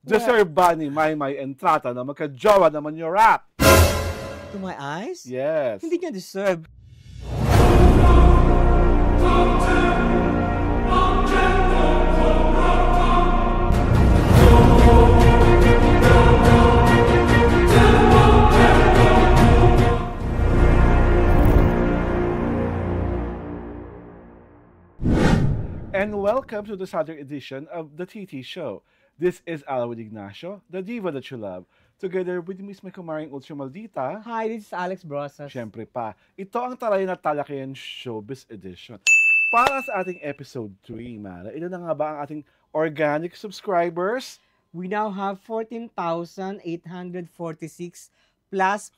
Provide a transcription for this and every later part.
Deserve ba ni Maymay Entrata na magka-jowa naman yung rap? To my eyes? Yes. Hindi niya deserve. And welcome to the Southern edition of the TT Show. This is Alwin Ignacio, the diva that you love. Together with Miss Kumaring Ultra Maldita. Hi, this is Alex Brosas. Siyempre pa, ito ang Talay na Talakayan Showbiz Edition. Para sa ating episode 3, Mara, ilan na nga ba ang ating organic subscribers? We now have 14,846 plus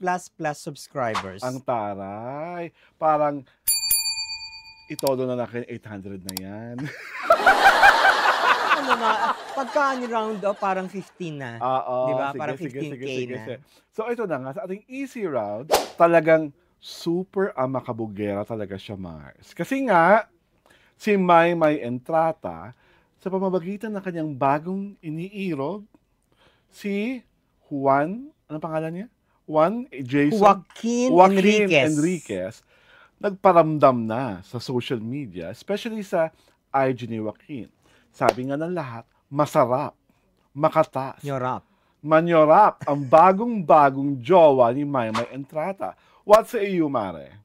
subscribers. Ang taray. Parang itodo na natin 800 na yan. Ano na, pagka ni-round up, parang 15 na. Oo. Diba? Sige, Parang sige, 15K sige, na. sige. So ito na nga, sa ating easy round, talagang super makabugera talaga siya, Mars. Kasi nga, si Maymay Entrata, sa pamamagitan ng kanyang bagong iniirog, si Juan, ano pangalan niya? Joaquin Enriquez, nagparamdam na sa social media, especially sa IG ni Joaquin. Sabi nga ng lahat, masarap, makatas, manyorap ang bagong-bagong jowa ni Maymay Entrata. What say you, Mare?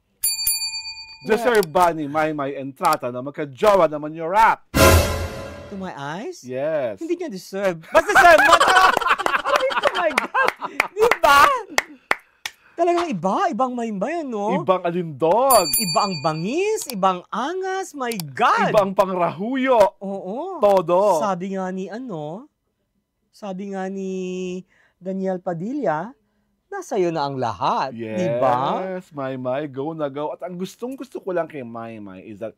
Deserve ba ni Maymay Entrata na magka-jowa naman yung rap? To my eyes? Yes. Hindi niya deserve. Basta sir, masarap! Oh my God! Diba? Talagang ibang Maymay, ano? Ibang alindog. Iba ang bangis, ibang angas, my God! Ibang pangrahuyo. Oo. Todo. Sabi nga ni Daniel Padilla, nasa iyo na ang lahat. Yes, diba? Maymay, go na go. At ang gustong-gusto ko lang kay Maymay is that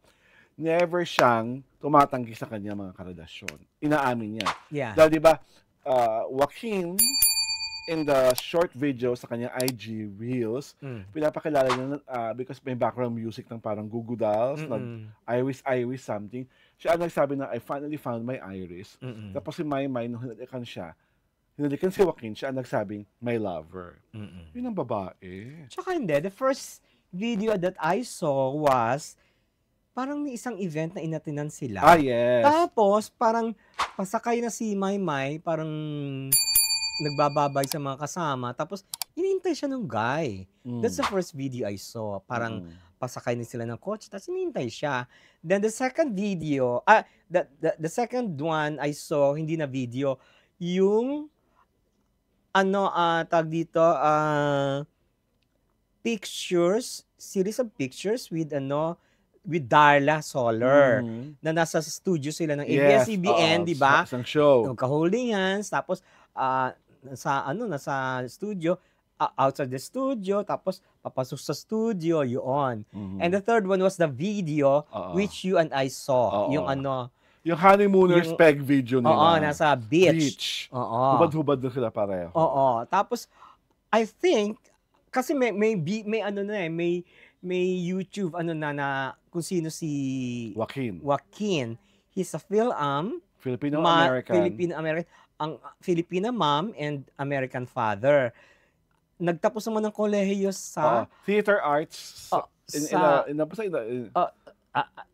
never siyang tumatanggi sa kanya mga karelasyon. Inaamin niya. Yeah. Dahil diba, Joaquin, in the short video sa kanyang IG Reels, pinapakilala niya because may background music ng parang Goo Goo Dolls, Iris something. Siya ang nagsabi na, I finally found my Iris. Tapos si Maymay, nung hinalikan si Joaquin, siya ang nagsabing, my lover. Yun ang babae. Tsaka hindi, the first video that I saw was, parang may isang event na inatinan sila. Ah, yes. Tapos, parang pasakay na si Maymay, parang nagbababay sa mga kasama. Tapos, inintay siya ng guy. That's the first video I saw. Parang pasakay na sila ng coach, tapos inintay siya. Then the second video, the second one I saw, hindi na video, yung, tag dito, pictures, series of pictures with, with Darla Soler, na nasa studio sila ng ABS-CBN, di ba? Isang show. Nagka-holding hands, tapos, nasa studio, outside the studio, tapos papasok sa studio, yun. And the third one was the video which you and I saw. Yung yung honeymooners peg video nila. Oo, nasa beach. Oo. Hubad-hubad na sila pareho. Oo. Tapos, I think, kasi may YouTube, na kung sino si Joaquin. He's a Filipino-American. Ang Filipina mom and American father. Nagtapos naman ng kolehiyo sa theater arts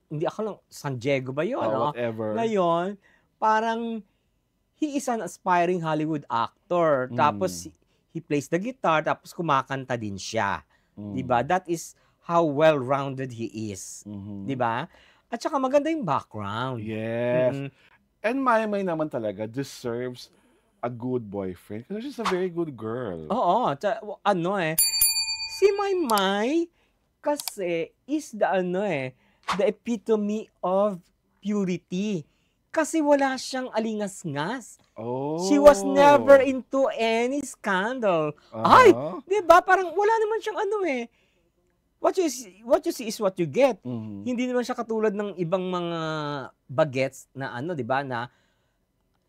hindi ako lang, San Diego ba yun? Whatever. Ngayon, parang he is an aspiring Hollywood actor. Tapos he plays the guitar, tapos kumakanta din siya. Diba? That is how well-rounded he is. Diba? At saka maganda yung background. Yes. And Maymay naman talaga deserves a good boyfriend kasi she's a very good girl. Oo. Si Maymay kasi is the epitome of purity. Kasi wala siyang alingas-ngas. She was never into any scandal. Ay, di ba? Parang wala naman siyang what you see is what you get. Hindi naman siya katulad ng ibang mga bagets na di ba, na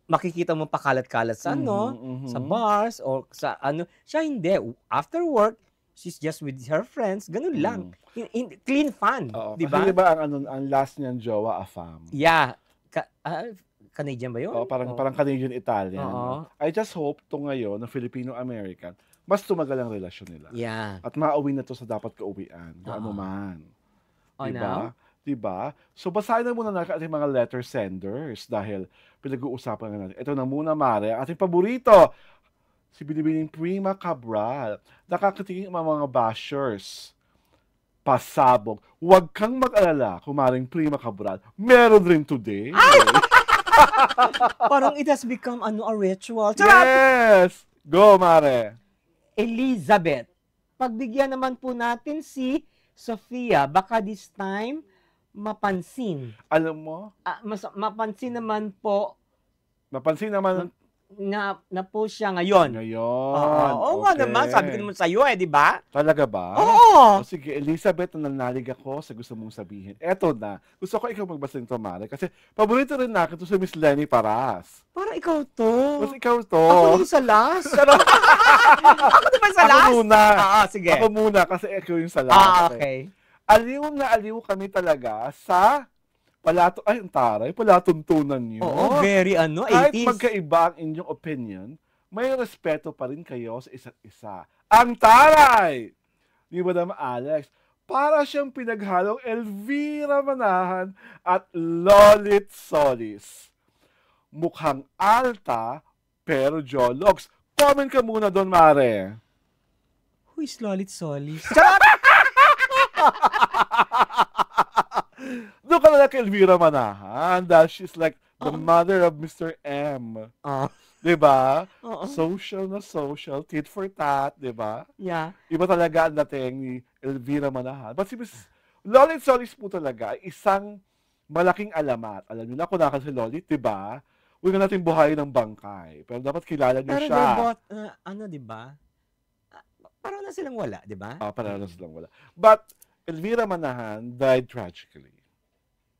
makikita mo pakalat-kalat sa sa bars or sa Siya hindi. After work, she's just with her friends, ganun lang. Clean fun, di ba? Kasi di ba ang last niyang jowa, Afam? Yeah. Canadian ba yun? Parang Canadian-Italian. Oo. I just hope to ngayon na Filipino-American, mas tumagal ang relasyon nila. Yeah. At mauwi na to sa dapat kauwian. Kung ano man. Now? Diba? So, basahin na muna natin ating mga letter senders dahil pinag-uusapan na natin. Ito na muna, Mare, ating paborito, si Binibining Prima Cabral. Nakakatingin ang mga bashers. Pasabog. Huwag kang mag-alala, kumaring Prima Cabral. Meron rin today. Parang it has become a ritual. Yes! Go, Mare. Elizabeth, pagbigyan naman po natin si Sofia. Baka this time, mapansin. Alam mo? Mapansin naman po Napansin naman na po siya ngayon. Oo nga naman, sabi ko naman sa iyo di ba? Talaga ba? Oo. O sige, Elizabeth, nananalig ako sa gusto mong sabihin. Eto na. Gusto ko ikaw magbasa nito, Mare, kasi paborito rin natin to si Miss Lenny Paras. Parang ikaw to. Mas ikaw to. Ako yung sa last. Ako di ba sa last? Ako muna. Sige. Ako muna kasi ikaw yung sa last. Okay. Aliw na aliw kami talaga sa palatuntunan niyo. Oo, very 80s. Kahit magkaiba ang inyong opinion, may respeto pa rin kayo sa isa't isa. Ang taray ni Madam Alex, para siyang pinaghalong Elvira Manahan at Lolit Solis. Mukhang alta, pero jologs. Comment ka muna doon, Mare. Who is Lolit Solis? Doon ka na kay Elvira Manahan dahil she's like the mother of Mr. M. Diba? Social na social, tit for tat, diba? Yeah. Iba talaga ang dating ni Elvira Manahan. But si Miss Lolit Solis po talaga, isang malaking alamat. Alam niyo na kung nakal si Lolit, diba? Huwag na natin buhayin ng bangkay. Pero dapat kilala niyo siya. Pero diba? Parang na silang wala, diba? Parang na silang wala. But Elvira Manahan died tragically.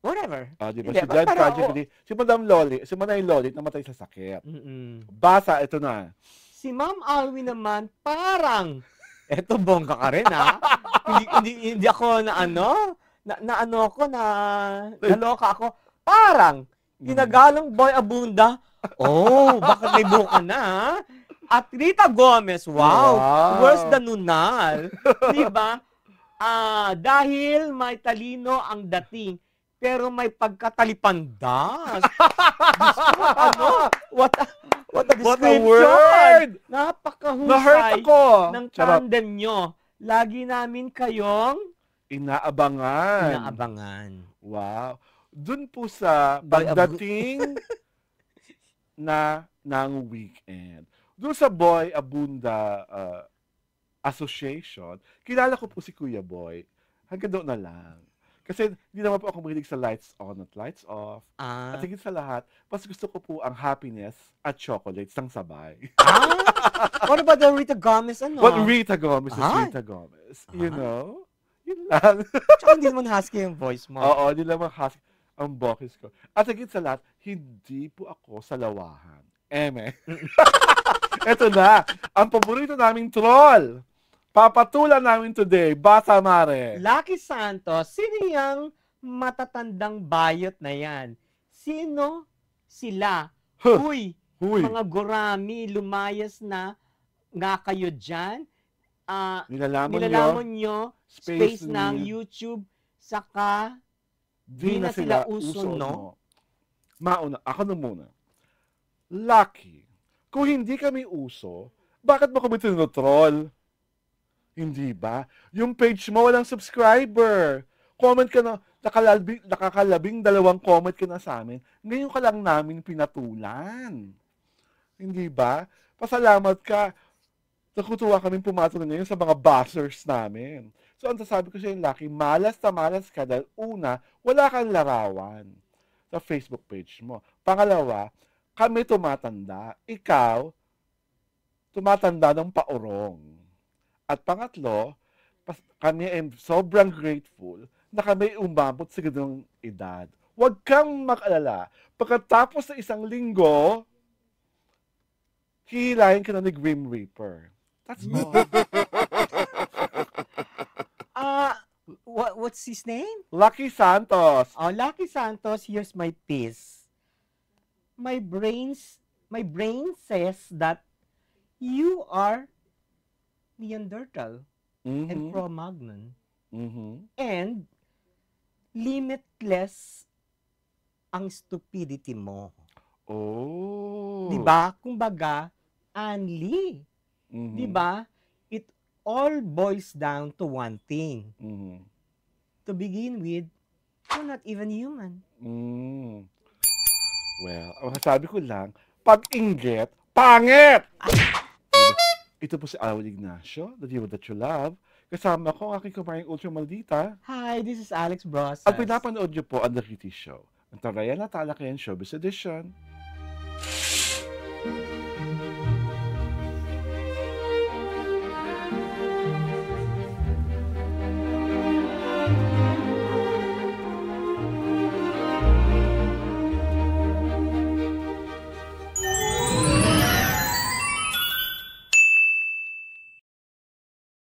Whatever. Diba? She died tragically. Si Manay Lolit, namatay sa sakit. Basa, ito na. Si Ma'am Alwi naman, parang, eto bongga ka rin, hindi ako naloka ako. Parang, ginagalong Boy Abunda. Bakit may buka na, At Rita Gomez, wow. Worse than Nunal. Diba? Dahil may talino ang dating, pero may pagkatalipandas. What a description. What a word! Napakahusay ng tandem nyo. Lagi namin kayong inaabangan. Wow. Doon po sa pagdating ng weekend. Doon sa Boy Abunda Association, kilala ko po si Kuya Boy. Hanggang doon na lang. Kasi hindi naman po ako mahilig sa lights on at lights off. At higit sa lahat, mas gusto ko po ang happiness at chocolates ng sabay. What about the Rita Gomez? What Rita Gomez is Rita Gomez. You know? Yun lang. Tsaka hindi naman husky yung voice mo. Oo, hindi naman husky ang boses ko. At higit sa lahat, hindi po ako sa lawahan. Ito na, ang paborito naming troll. Papatulan namin today, Basa Mare. Lucky Santos, sino yung matatandang bayot na yan? Sino sila? Huy, mga gurami, lumayas na nga kayo dyan. Nilalaman nyo, space ng YouTube, saka di na sila uso, no? Mauna, ako na muna. Lucky, kung hindi kami uso, bakit mo kami tinotroll? Hindi ba? Yung page mo walang subscriber. Comment ka na, nakakalabing 2 comment ka na sa amin. Ngayon ka lang namin pinatulan. Hindi ba? Pasalamat ka. Nakutuwa kami pumatol ngayon sa mga buzzers namin. So, ang sasabi ko sa yung Lucky, malas na malas ka dahil una, wala kang larawan sa Facebook page mo. Pangalawa, kami tumatanda. Ikaw, tumatanda ng paurong. At pangatlo, kami ay sobrang grateful na kami umabot sa ganung edad. Huwag kang mag-alala. Pagkatapos ng 1 linggo, hihilahin ka na ni Grim Reaper. That's all. What's his name? Lucky Santos. Lucky Santos, here's my piece. my brain says that you are Neanderthal and Mhm. Cro-Magnon Mhm. and limitless ang stupidity mo. Oh. 'Di ba? Kumbaga, Anli. 'Di Mhm. ba? It all boils down to one thing. Mhm. To begin with, you're not even human. Hmm. Well, ang masasabi ko lang, 'pag inggit, pangit! 'Di ba? Ito po si Awil Ignacio, the diva that you love. Kasama ko ang aking kumaring ultra maldita. Hi, this is Alex At Brosas. pinapanood niyo po ang The Kitty Show, ang Tarayan at Talakayan Showbiz Edition.